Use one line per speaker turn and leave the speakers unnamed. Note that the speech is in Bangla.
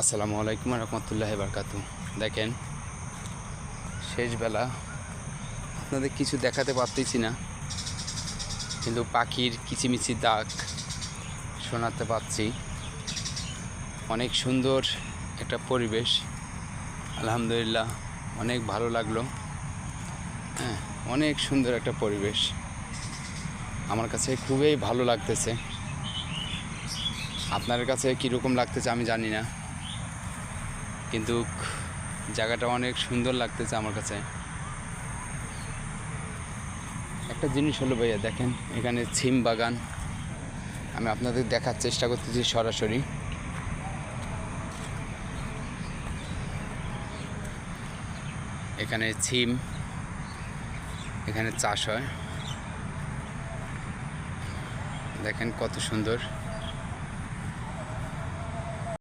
আসসালামু আলাইকুম রহমতুল্লাহি বারকাতু। দেখেন শেষবেলা আপনাদের কিছু দেখাতে পারতেছি না, কিন্তু পাখির কিচিমিচি ডাক শোনাতে পাচ্ছি। অনেক সুন্দর একটা পরিবেশ, আলহামদুলিল্লাহ অনেক ভালো লাগলো। হ্যাঁ, অনেক সুন্দর একটা পরিবেশ, আমার কাছে খুবই ভালো লাগতেছে। আপনার কাছে কীরকম লাগতেছে আমি জানি না, কিন্তু জায়গাটা অনেক সুন্দর লাগতেছে আমার কাছে। একটা জিনিস হলো ভাইয়া, দেখেন এখানে সিম বাগান, আমি আপনাদের দেখার চেষ্টা করতেছি সরাসরি। এখানে সিম এখানে চাষ হয়, দেখেন কত সুন্দর।